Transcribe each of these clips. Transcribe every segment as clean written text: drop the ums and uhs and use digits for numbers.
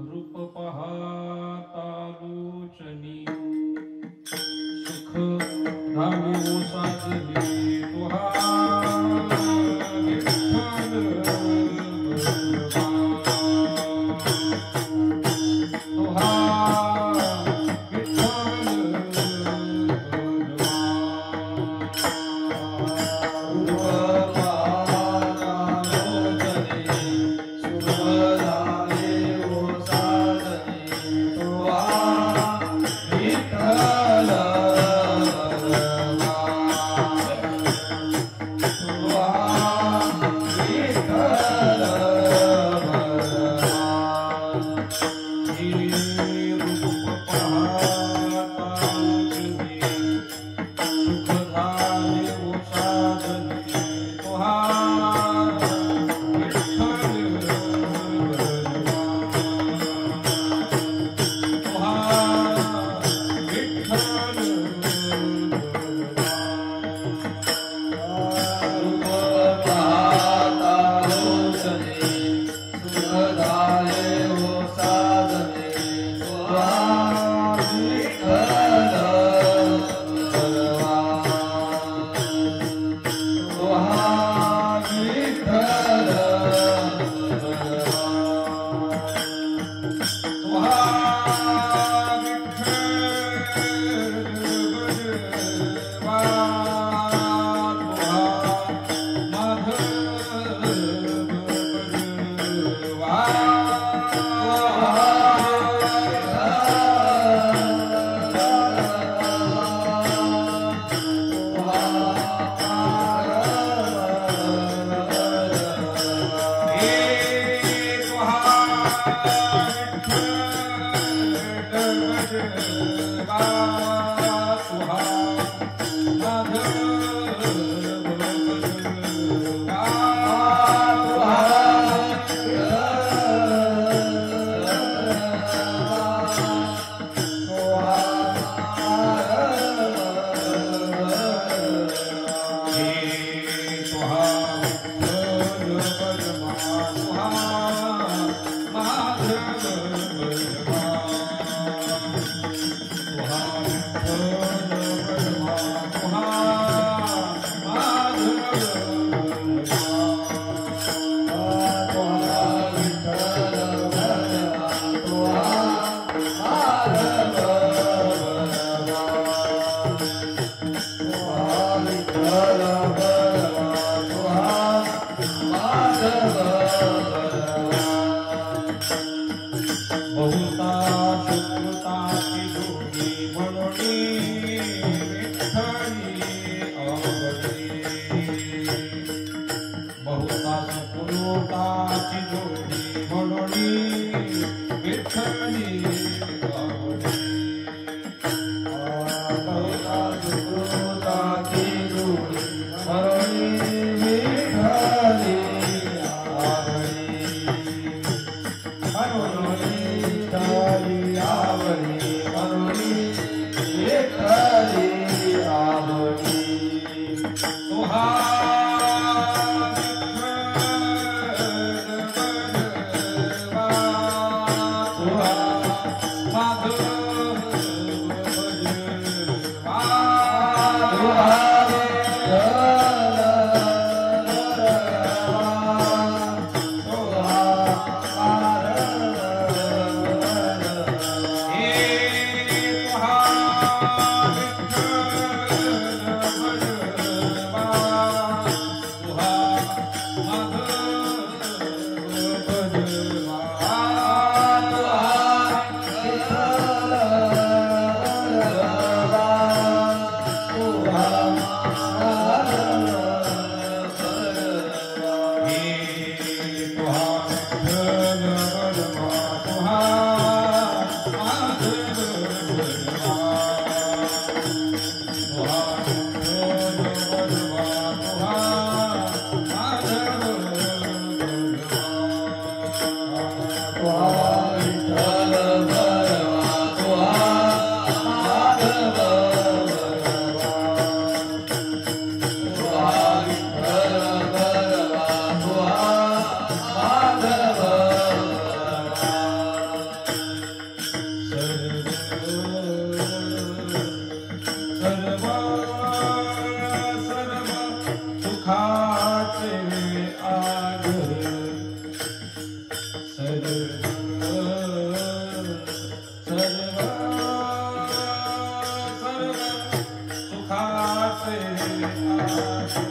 रूप पाहता लोचनी सुख धामी साजनी तुहा सुखाचे आगर सर्व सर्व सर्व सुखाचे आगर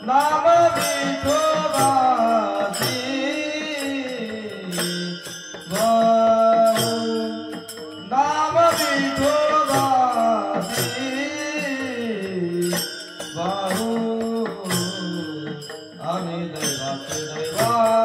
नाम विठोबाची वाहू नाम विठोबाची वाहू आम्ही दैवाचे दैवाचे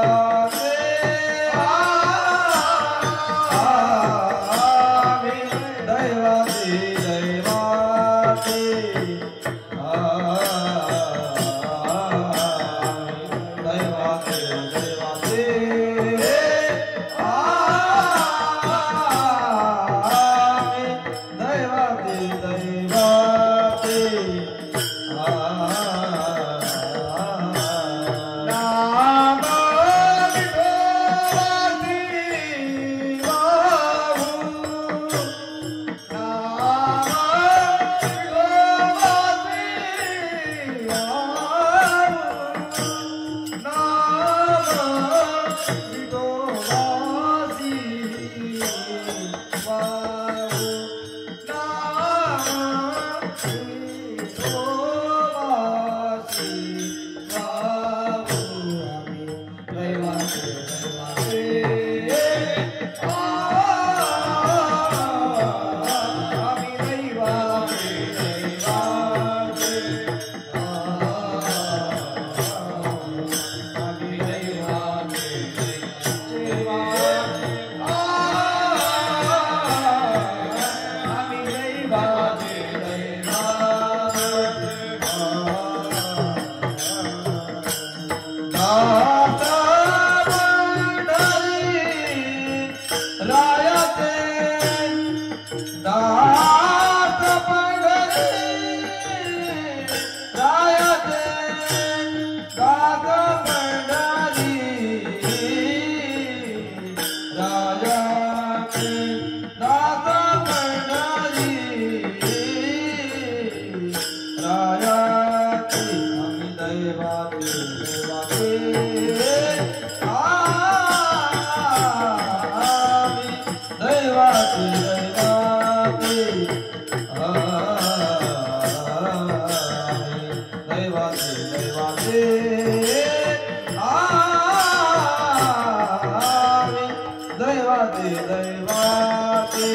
आम्ही दैवाचे दैवाचे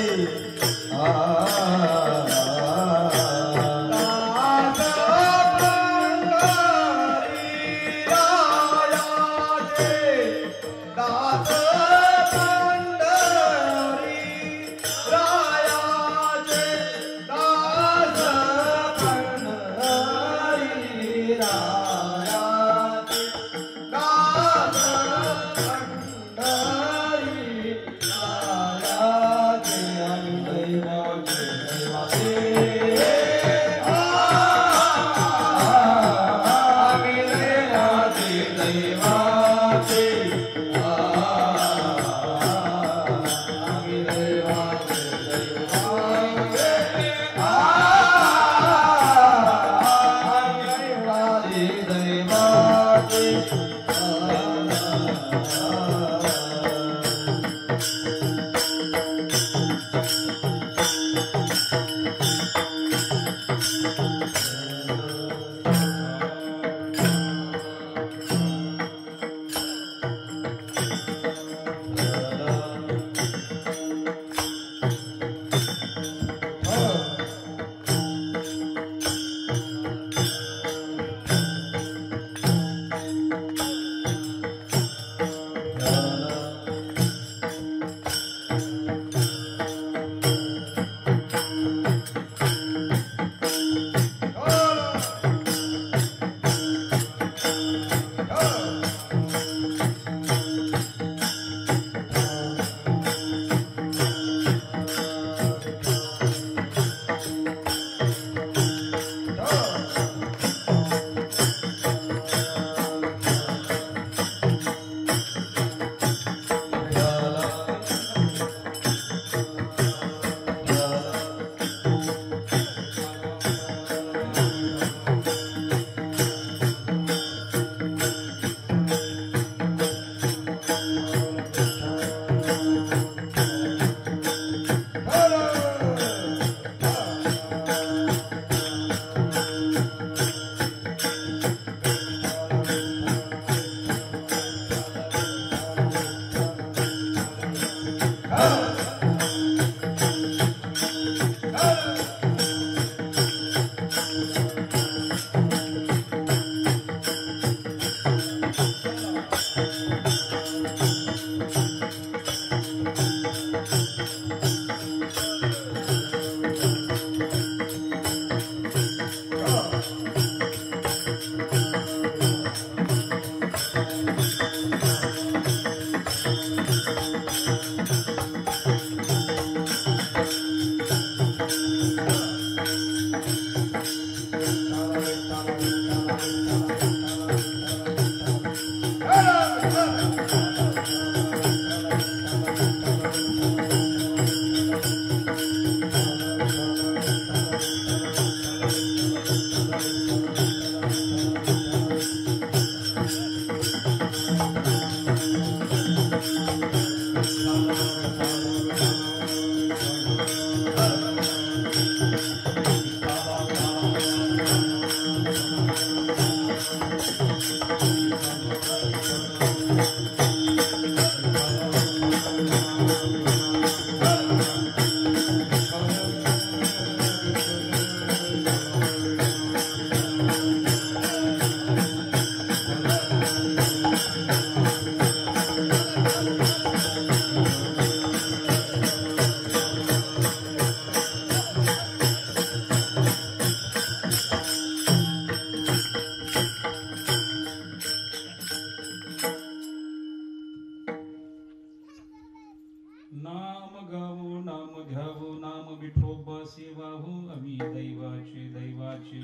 नाम गावो नाम घ्यावो नाम विठोबा सेवाहू आम्ही दैवाचे दैवाचे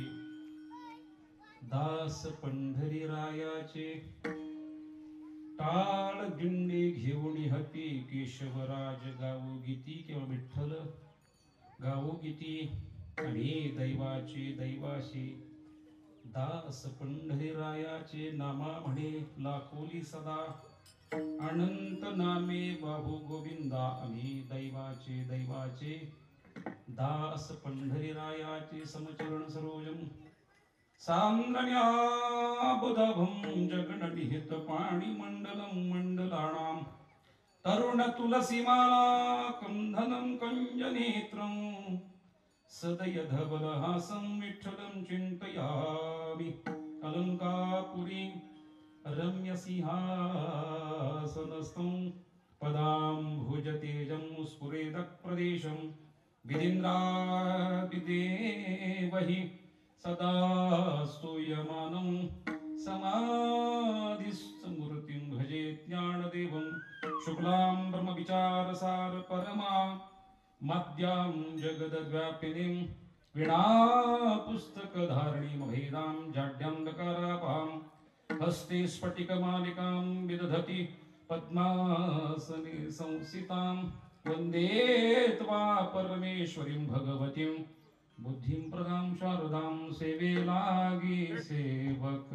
दास पंढरी रायाचे टाळ दिंडे घेऊन हती केशवराज गावो गीती किंवा विठ्ठल गावो गीती आम्ही दैवाचे दैवाचे दास पंढरी रायाचे नामा म्हणे लाखोली सदा अनंत नामे बाहू गोविंदा आम्ही दैवाचे दैवाचे दास पंढरी रायाचे समचरण सरोजम सांगण्याबुधभं जगननिहित पाणी मंडलम मंडलानां तरुण तुलसीमाला कंधनं कंजनेत्रं सदय धवलहासं विठ्ठलं चिन्तयामि अलंकापुरी रम्य सिंहासनस्थं पदाम्भुजतेजं स्फुरेदः प्रदेशं विदिन्द्रादिदेवहि सदा स्तूयमानं समाधिस्मूर्तिं भजे ज्ञानदेवं शुक्लां ब्रह्मविचारसार परमा मद्यां जगद्व्यापिनीं वीणापुस्तकधारिणीं भेदां जाड्यान्धकारापां हस्ते स्फटिकमालिकां विदधति पद्मासने संस्थितां वन्दे त्वा परमेश्वरीं भगवतीं बुद्धिं प्रदां शारदां सेवे लागी सेवक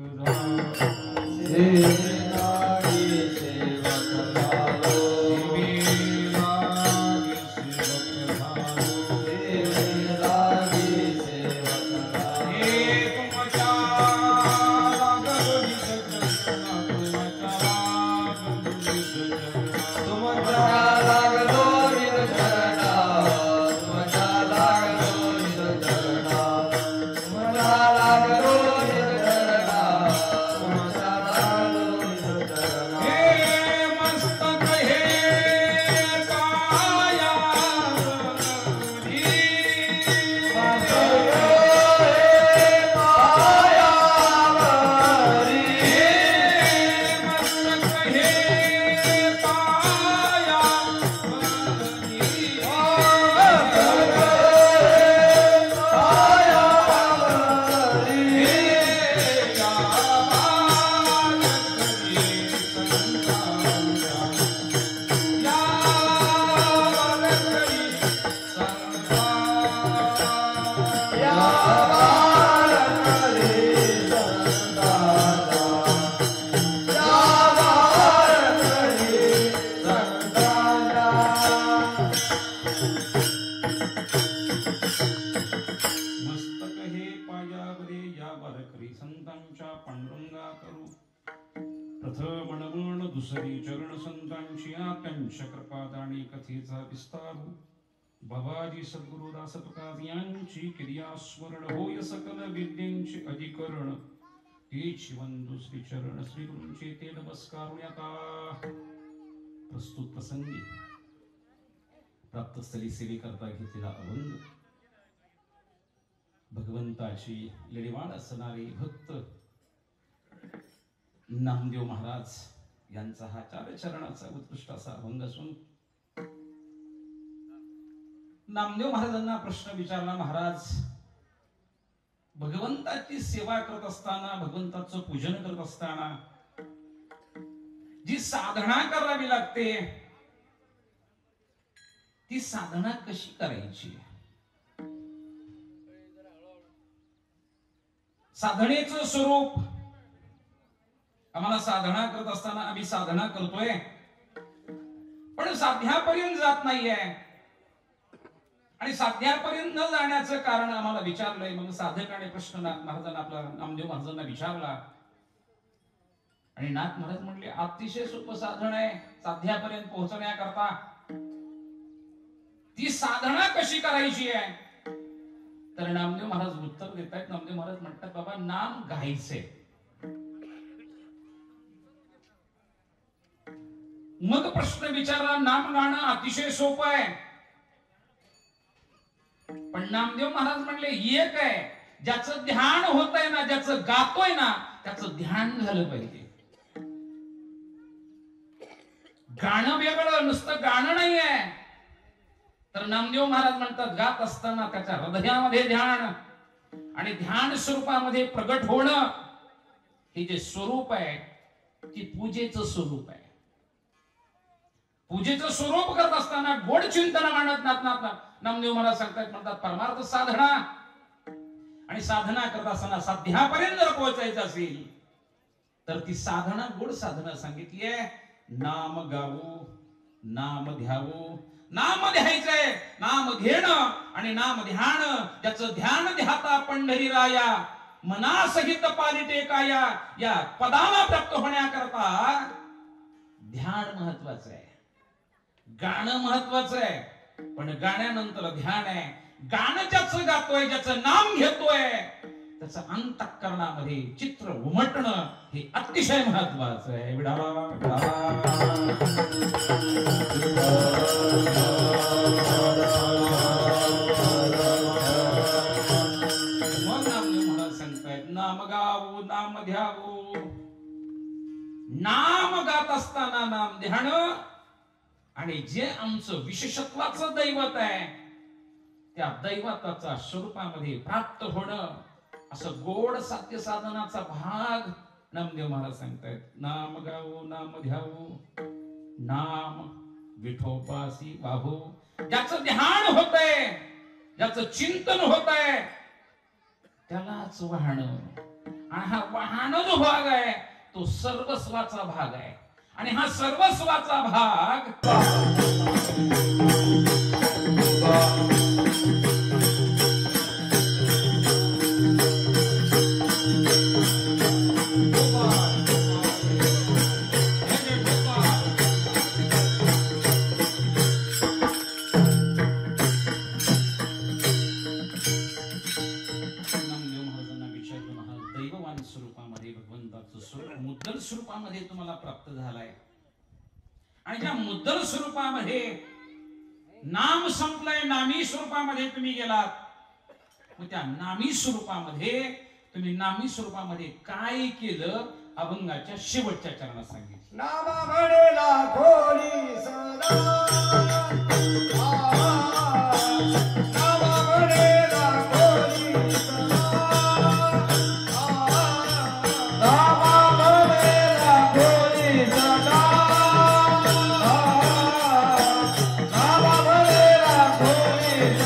दुसरी चरण संतांची आकांक्षा कृपादानी कथेचा विस्तार बाबाजी सद्गुरुदास तुकाराम यांची क्रिया स्मरण होय सकल विद्यांचे अधिकरण तेची वंदू श्री चरण श्री गुरूंचे ते नमस्कारुण्याता प्रस्तुत प्रसंगी प्राप्त स्थली सेवेकरता घेतलेला अभंग भगवंताची लेडीवाड असणारे भक्त नामदेव महाराज यांचा हा चार चरणाचा उत्कृष्ट असा अभंग असून नामदेव महाराजांना प्रश्न विचारला, महाराज भगवंताची सेवा करत असताना, भगवंताचं पूजन करत असताना जी साधना करावी लागते, ती साधना कशी करायची? साधनेचं स्वरूप आम्हाला साधना करत असताना आम्ही साधना करतोय, पण साध्यापर्यंत जात नाहीये. आणि साध्यापर्यंत न जाण्याचं कारण आम्हाला विचारलंय. मग साधकाने प्रश्न महाराजांना, आपला नामदेव महाराजांना विचारला. आणि नाथ महाराज म्हणले, अतिशय सोपं साधन आहे साध्यापर्यंत पोहोचण्याकरता. ती साधना कशी करायची आहे? तर नामदेव महाराज उत्तर देत आहेत. नामदेव महाराज म्हणतात, बाबा नाम गायचे. मग प्रश्न विचारला, नाम गाणं अतिशय सोपं आहे, पण नामदेव महाराज म्हणले एक आहे, ज्याचं ध्यान होत आहे ना, ज्याचं गातोय ना, त्याचं ध्यान झालं पाहिजे. गाणं वेगळं, नुसतं गाणं नाही आहे. तर नामदेव महाराज म्हणतात, गात असताना त्याच्या हृदयामध्ये ध्यान आणि ध्यान स्वरूपामध्ये प्रगट होणं, हे जे स्वरूप आहे ती पूजेचं स्वरूप आहे. पूजेचं स्वरूप करत असताना गोड चिंतन मानत नामदेव महाराज सांगतात, म्हणतात परमार्थ साधना. आणि साधना करत असताना साध्यापर्यंत जर पोहोचायचं असेल तर ती साधना, गोड साधना सांगितली आहे. नाम गावू, नाम ध्यावू. नाम ध्यायचंय, नाम घेणं आणि नाम ध्यान. ज्याचं ध्यान ध्याता पंढरीराया, मनासहित पालिटे काया. या पदाला प्राप्त होण्याकरता ध्यान महत्वाचं आहे, गाणं महत्वाचं आहे, पण गाण्यानंतर ध्यान आहे. गाणं ज्याचं गातोय, ज्याचं नाम घेतोय, त्याचं अंतःकरणामध्ये चित्र उमटणं हे अतिशय महत्वाचं आहे. विडाला मग नामदेव महाराज सांगतायत, नाम गावू, नाम ध्यावू. नाम गात असताना नाम ध्यान. आणि जे आमचं विशेषत्वाचं दैवत आहे, त्या दैवताचा स्वरूपामध्ये प्राप्त होणं, असं गोड साध्य साधनाचा भाग नामदेव महाराज सांगतायत. नाम गावू, नाम ध्यावू, नाम विठोबासी वाहू. ज्याचं ध्यान होतंय, ज्याचं चिंतन होतंय, त्यालाच वाहणं. आणि हा वाहणं जो भाग आहे तो सर्वस्वाचा भाग आहे. आणि हा सर्वस्वाचा भाग मुद्दल स्वरूपामध्ये तुम्हाला प्राप्त झालाय. आणि ज्या मुद्दल स्वरूपामध्ये नाम संपलंय, नामी स्वरूपामध्ये तुम्ही गेलात. मग त्या नामी स्वरूपामध्ये तुम्ही नामी स्वरूपामध्ये काय केलं, अभंगाच्या शेवटच्या चरणात सांगितलं. नामा म्हणेला खोली सदा, नामा म्हणेला खोली सदा, नामा म्हणेला खोली सदा, नामा म्हणेला खोली सदा.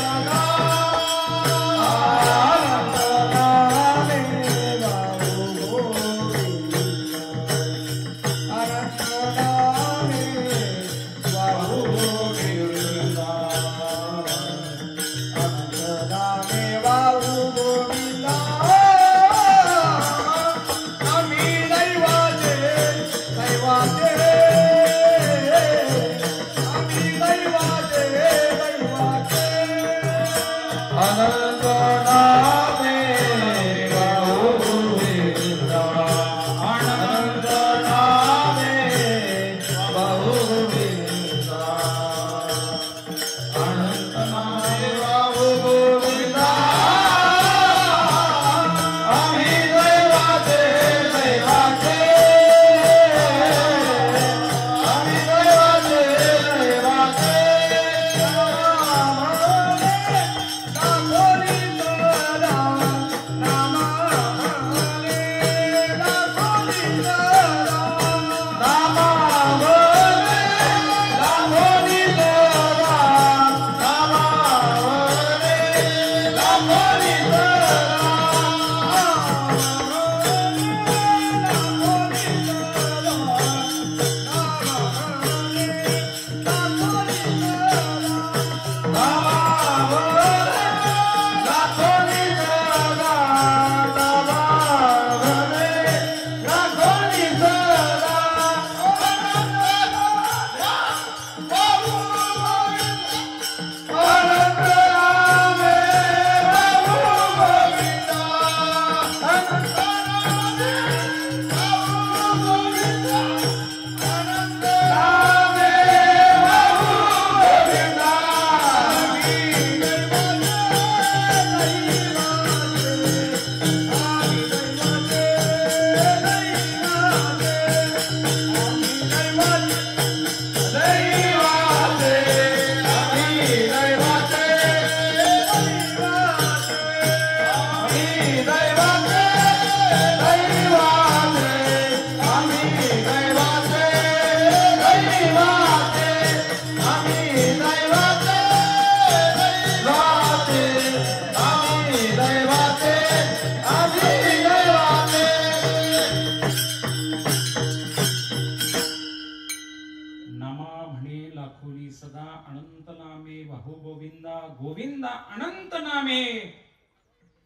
अनंत नामे वाहू गोविंदा गोविंदा अनंत नामे.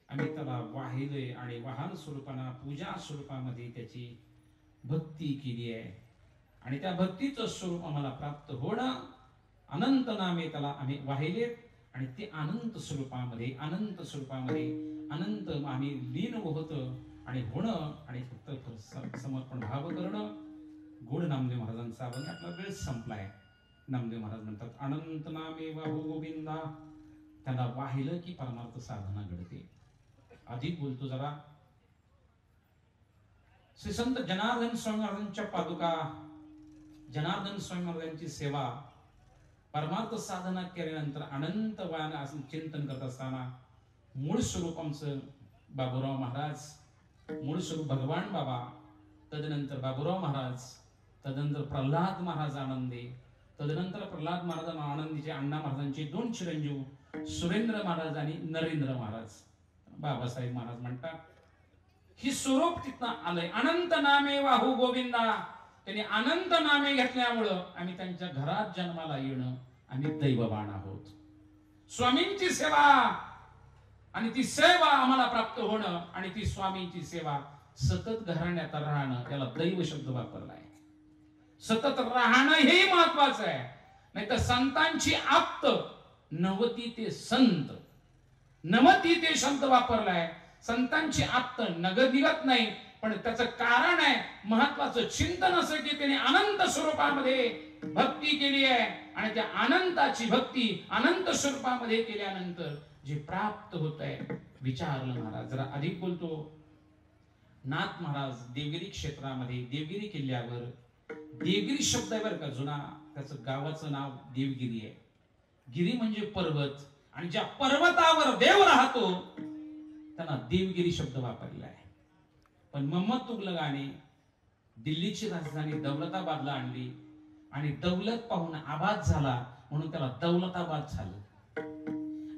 आम्ही त्याला वाहिले आणि वाहन स्वरूपाना पूजा स्वरूपामध्ये त्याची भक्ती केली आहे आणि त्या भक्तीचं स्वरूप आम्हाला प्राप्त होणं. अनंत नामे त्याला आम्ही वाहिलेत आणि ते अनंत स्वरूपामध्ये अनंत आम्ही लीन होतो आणि होणं आणि फक्त समर्पण भाव करणं. गोड नामदेव महाराजांचा आपण आपला वेळ संपलाय. नामदेव महाराज म्हणतात अनंत नामे वाहू गोविंदा. त्याला वाहिलं की परमार्थ साधना घडते. अधिक बोलतो जरा. श्री संत जनार्दन स्वामी महाराजांच्या पादुका, जनार्दन स्वामी महाराजांची सेवा, परमार्थ साधना केल्यानंतर अनंत वाण असं चिंतन करत असताना मूळ स्वरूप आमचं बाबूराव महाराज, मूळ स्वरूप भगवान बाबा, तदनंतर बाबूराव महाराज, तदनंतर प्रल्हाद महाराज आनंदी, तदनंतर प्रल्हाद महाराज आनंदीचे अण्णा महाराजांचे दोन चिरंजीव सुरेंद्र महाराज आणि नरेंद्र महाराज. बाबासाहेब महाराज म्हणतात ही स्वरूप तिथं आलंय. अनंत नामे वाहू गोविंदा. त्यांनी अनंत नामे घेतल्यामुळं आम्ही त्यांच्या घरात जन्माला येणं आम्ही दैववान आहोत. स्वामींची सेवा आणि ती सेवा आम्हाला प्राप्त होणं आणि ती स्वामींची सेवा सतत घराण्यात राहणं, त्याला दैव शब्द वापरलाय. सतत राहणं हे महत्वाचं आहे. नाही तर संतांची आप्त नवती ते संत, नमती ते शब्द वापरलाय. संतांची आप्त नगर निघत नाही, पण त्याचं कारण आहे महत्वाचं चिंतन असं की त्यांनी अनंत स्वरूपामध्ये भक्ती केली आहे आणि त्या अनंताची भक्ती अनंत स्वरूपामध्ये केल्यानंतर जे प्राप्त होत आहे विचारलं महाराज. जरा अधिक बोलतो. नाथ महाराज देवगिरी क्षेत्रामध्ये देवगिरी किल्ल्यावर, देवगिरी शब्द आहे बरं का जुना, त्याचं गावाचं नाव देवगिरी आहे. गिरी म्हणजे पर्वत आणि ज्या पर्वतावर देव राहतो त्यांना देवगिरी शब्द वापरला आहे. पण मोहम्मद तुगलकाने दिल्लीची राजधानी दौलताबादला आणली आणि दौलत पाहून आबाद झाला म्हणून त्याला दौलताबाद झालं.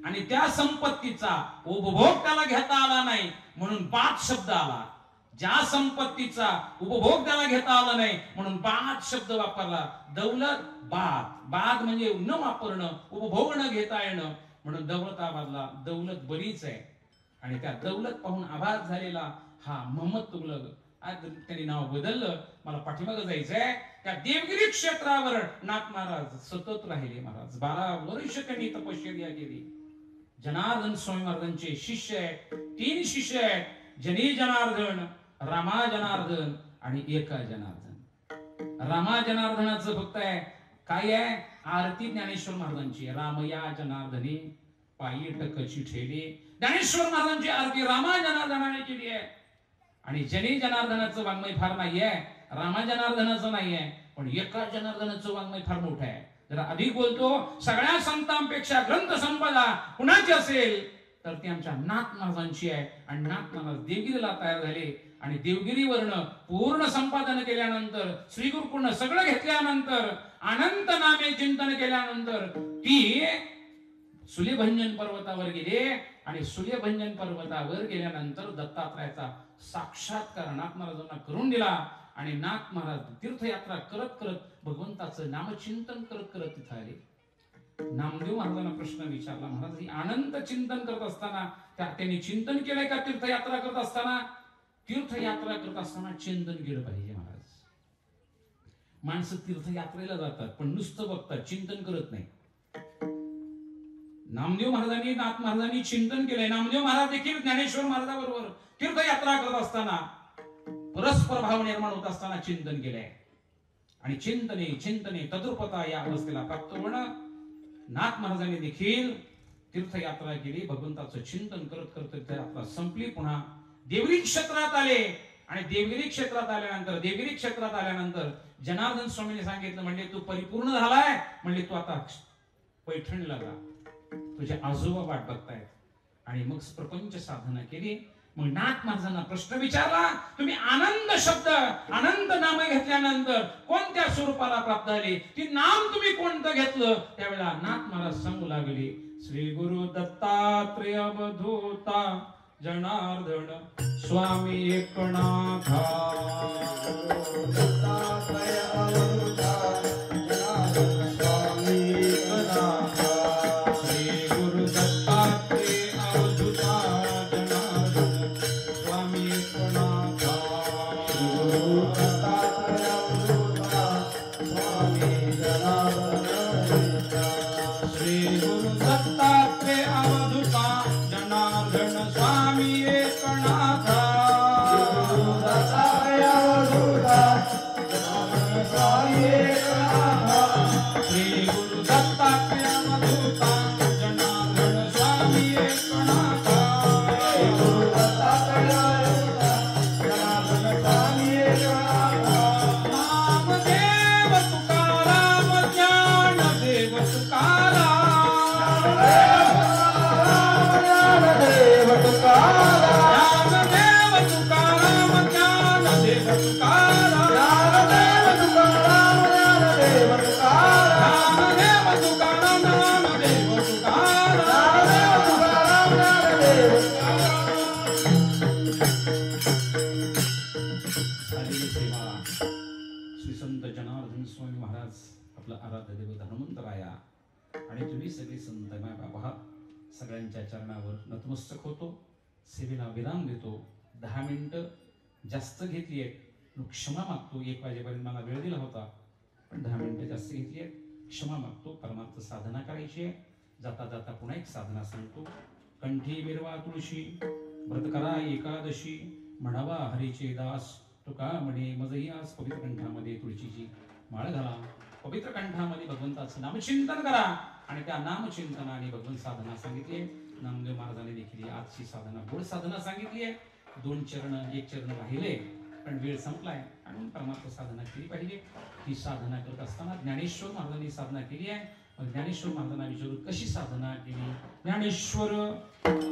आणि त्या संपत्तीचा उपभोग त्याला घेता आला नाही म्हणून बाद शब्द आला. ज्या संपत्तीचा उपभोग त्याला घेता आला नाही म्हणून बाद शब्द वापरला. दौलत बाद, बाद म्हणजे न वापरणं, उपभोग न घेता येणं, म्हणून दौलताबादला दौलत बरीच आहे. आणि त्या दौलत पाहून आबाद झालेला हा मोहम्मद तुगलक, आज त्यांनी नाव बदललं. मला पाठीमागे जायचंय. त्या देवगिरी क्षेत्रावर नाथ महाराज सतत राहिले. महाराज 12 वर्ष त्यांनी तपश्चर्या केली. जनार्दन स्वामी महाराजांचे शिष्य आहेत, 3 शिष्य आहेत. जनी जनार्दन, रामा जनार्दन आणि एका जनार्दन. रामा जनार्दनाचं भक्त आहे काय आहे? आरती ज्ञानेश्वर महाराजांची. रामया जनार्दनी पायी टकची ठेली. ज्ञानेश्वर महाराजांची आरती रामा जनार्दनाने केली आहे. आणि जनी जनार्दनाचं वाङ्मय फार नाहीये, रामा जनार्दनाचं नाहीये, पण एका जनार्दनाचं वाङ्मय फार मोठं आहे. जरा अधिक बोलतो. सगळ्या संतांपेक्षा ग्रंथ संपदा कुणाची असेल तर ती आमच्या नाथ महाराजांची आहे. आणि नाथ महाराज देवगिरीला तयार झाले आणि देवगिरीवरनं पूर्ण संपादन केल्यानंतर, श्री गुरुकुळनं सगळं घेतल्यानंतर, अनंत नामे चिंतन केल्यानंतर ती सूर्यभंजन पर्वतावर गेले. आणि सूर्यभंजन पर्वतावर गेल्यानंतर दत्तात्रयाचा साक्षात्कार नाथ महाराजांना करून दिला. आणि नाथ महाराज तीर्थयात्रा करत करत भगवंताचं नामचिंतन करत करत तिथे आले. नामदेव महाराजांना प्रश्न विचारला. महाराज अनंत चिंतन करत असताना त्यांनी चिंतन केलंय का? तीर्थयात्रा करत असताना, तीर्थयात्रा करत असताना चिंतन केलं पाहिजे. महाराज माणसं तीर्थयात्रेला जातात पण नुसतं बघतात, चिंतन करत नाही. नामदेव महाराजांनी, नाथ महाराजांनी चिंतन केलंय. नामदेव महाराज देखील ज्ञानेश्वर महाराजाबरोबर तीर्थयात्रा करत असताना, परस्पर भाव निर्माण होत असताना चिंतन केलंय. आणि चिंतने चिंतने तद्रुपता या अवस्थेला प्राप्त होणं. नाथ महाराजांनी देखील तीर्थयात्रा केली. भगवंताचं चिंतन करत करत तीर्थयात्रा संपली. पुन्हा देवगिरी क्षेत्रात आले. आणि देवगिरी क्षेत्रात आल्यानंतर जनार्दन स्वामींनी सांगितलं, म्हणजे तू परिपूर्ण झालाय, म्हणजे तू आता पैठणला जा, तुझे आजोबा वाट बघतायत. आणि मग प्रपंच साधना केली. मग नाथ महाराजांना प्रश्न विचारला, तुम्ही आनंद शब्द, अनंत नाम घेतल्यानंतर कोणत्या स्वरूपाला प्राप्त झाले? ती नाम तुम्ही कोणतं घेतलं? त्यावेळेला नाथ महाराज सांगू लागले, श्री गुरु दत्तात्रेय अवधूता जनार्दन स्वामी एकनाथा. दत्तात्रय अवधूता जनार्दन स्वामी एकनाथा. श्री गुरु दत्तात्रेय अवधूता जनार्दन स्वामी एकनाथा श्री गुरु दत्तात्रेय अवधूता जनार्दन स्वामी एकनाथा नामदेव तुकाराम ज्ञानदेव तुकाराम ज्ञानदेव तुकाराम ज्ञानदेव तुकाराम नामदेव तुकाराम ज्ञानदेव झालेली सेवा श्री संत जनार्दन स्वामी महाराज आपलं आराध्य दैवत हनुमंतराया आणि तुम्ही सगळे संत बाबा सगळ्यांच्या चरणावर नतमस्तक होतो. सेवेला विराम देतो. 10 मिनिटं जास्त घेतली आहेत. क्षमा मागतो. 1 वाजेपर्यंत मला वेळ दिला होता पण 10 मिनिटं जास्त घेतली आहेत. क्षमा मागतो. परमार्थ साधना करायची आहे. जाता जाता पुन्हा एक साधना सांगतो. कंठी मिरवा तुळशी व्रत करा एकादशी म्हणावा हरीचे दास तुका म्हणे मजही आज पवित्र कंठामध्ये तुळशीची माळ घाला. पवित्र कंठामध्ये भगवंताचं नामचिंतन करा आणि त्या नामचिंतनाने भगवंत साधना सांगितली. नामदेव महाराजांनी देखील आजची साधना गोड साधना सांगितली आहे. 2 चरण 1 चरण राहिले पण वेळ संपलाय आणि परमार्थ साधना केली पाहिजे. ही साधना करत असताना ज्ञानेश्वर महाराजांनी साधना केली आहे. ज्ञानेश्वर महाराजांना विचारू कशी साधना केली. ज्ञानेश्वर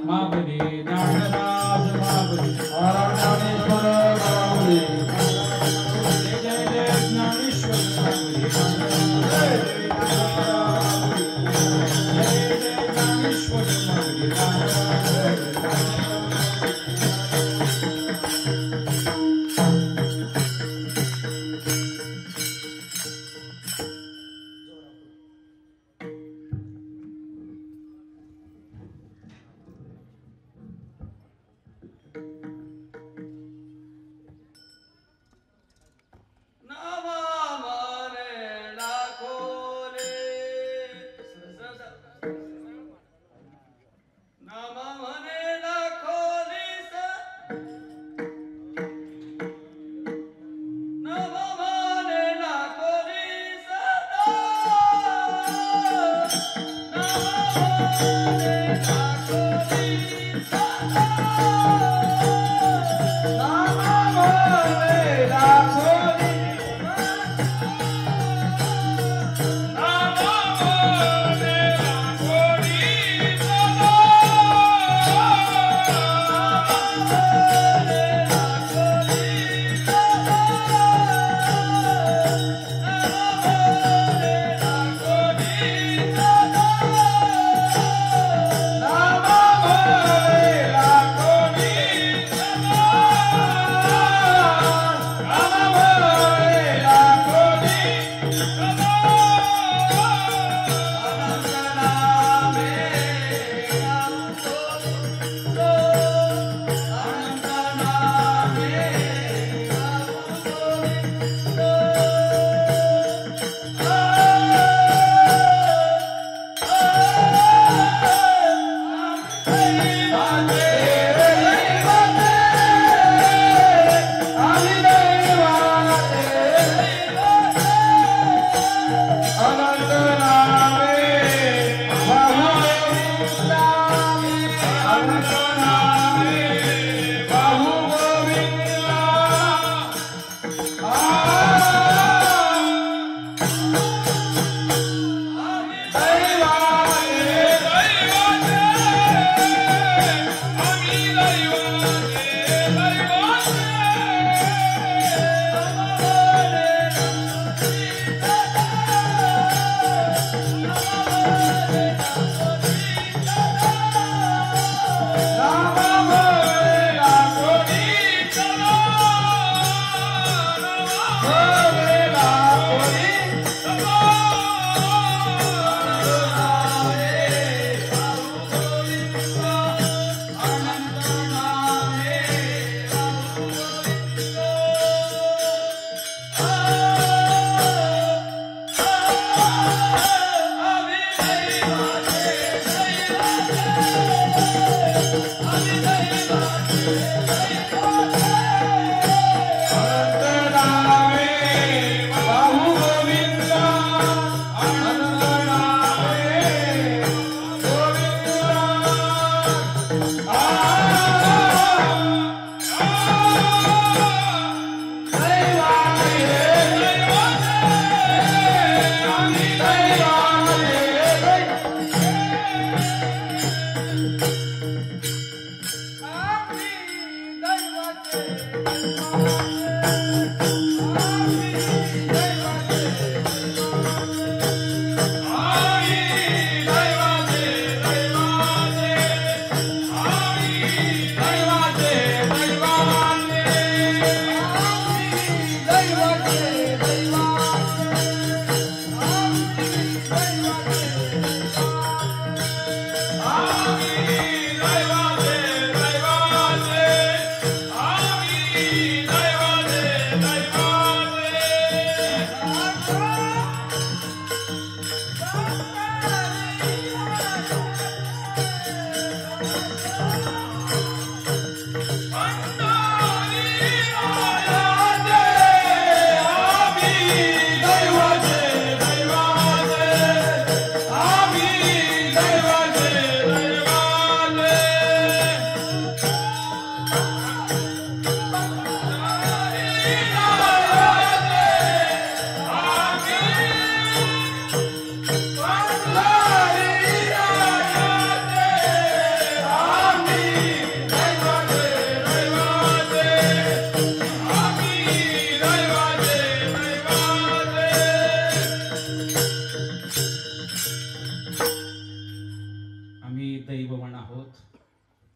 माबले ज्ञानराज माबले जय जय जय ज्ञानेश्वर माबले जय जय ज्ञानेश्वर माबले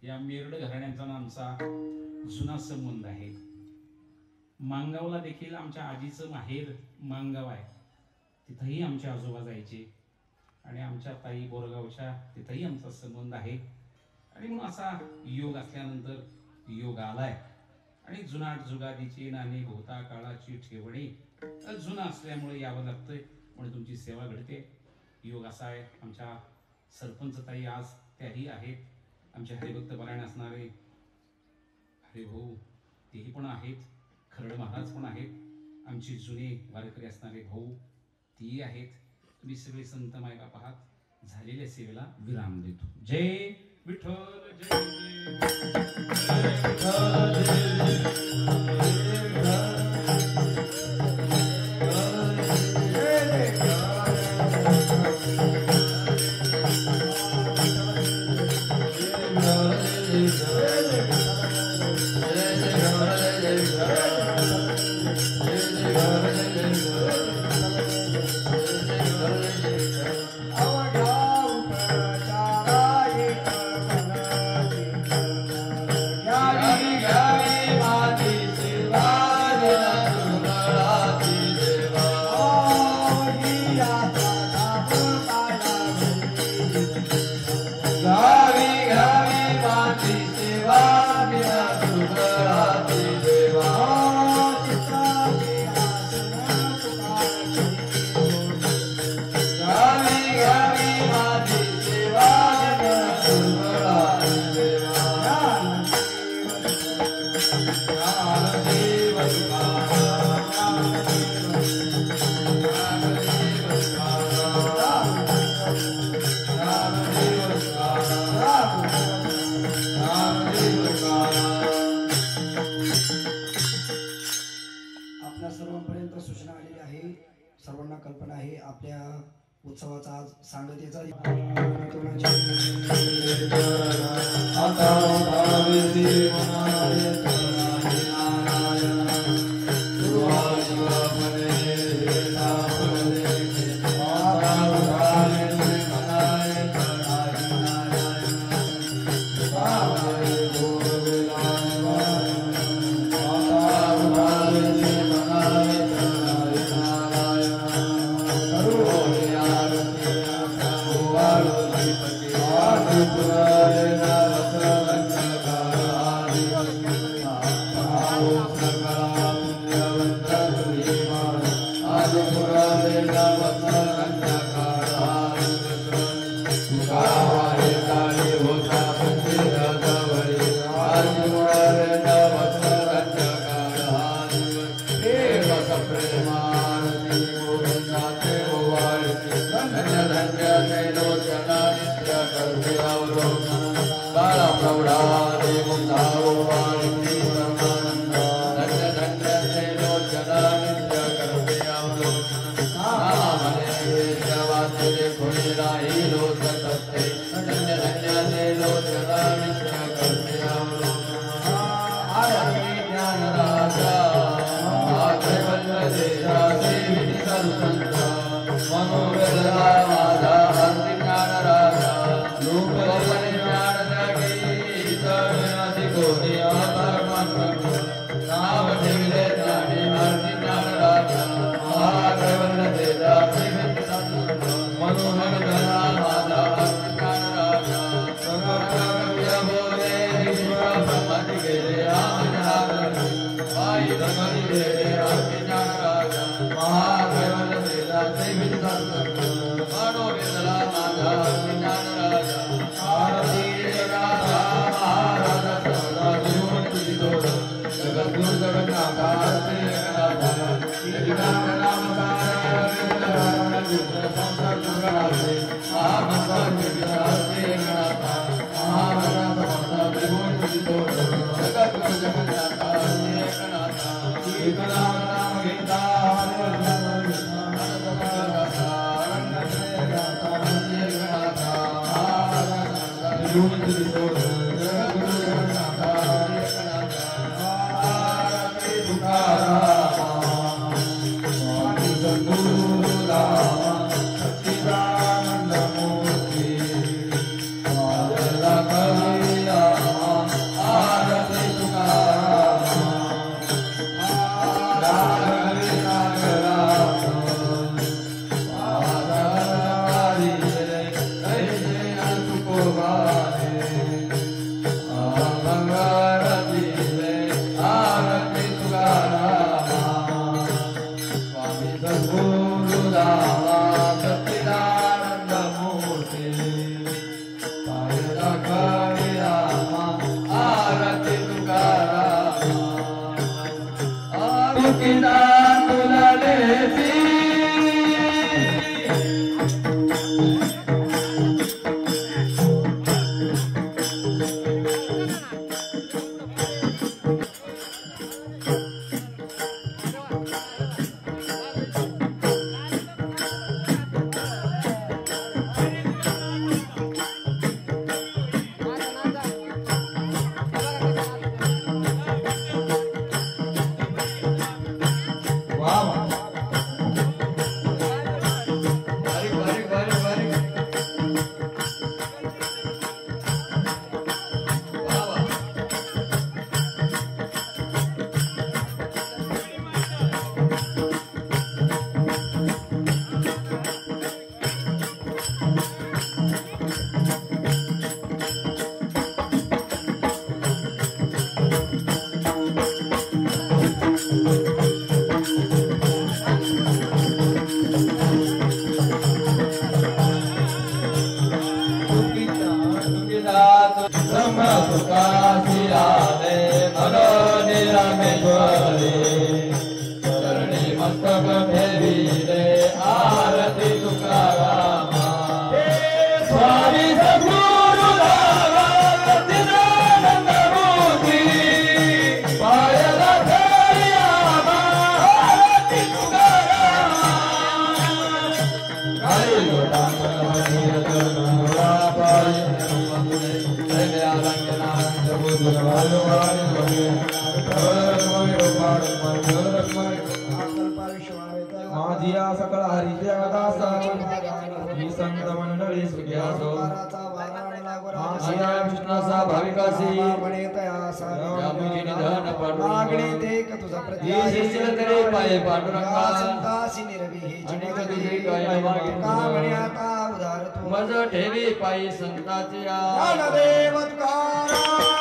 या मेरड घराण्यांचा आमचा जुना संबंध आहे. मांगावला देखील आमच्या आजीचं माहेर मांगाव आहे. तिथंही आमचे आजोबा जायचे आणि आमच्या ताई बोरगावच्या तिथंही आमचा संबंध आहे. आणि म्हणून असा योग असल्यानंतर योग आलाय आणि जुनाट जुगादीची नाणी भोवता काळाची ठेवणी जुना असल्यामुळे यावं लागतंय म्हणून तुमची सेवा घडते. योग असा आहे. आमच्या सरपंच ताई आज त्याही आहेत. आमचे हरिभक्त परायण असणारे हरिभाऊ तेही पण आहेत. खरड महाराज पण आहेत. आमची जुने वारकरी असणारे भाऊ तेही आहेत. तुम्ही सगळे संत मायबाप आहात. झालेल्या सेवेला विराम देतो. जय विठ्ठल जय सर्वांना कल्पना आहे आपल्या उत्सवाचा आज सांगतेचा नाव ठेवले ज्ञानी माझिया सकळ हरिदेवदास ही संत मंडळी सुख्यासो माझिया विष्णाचा भाविकासी यामुजी निधन तरी पाये पांडुरंगा अनेक तुझे काय मज ठेवी पायी संताची ज्ञानदेव तुकाराम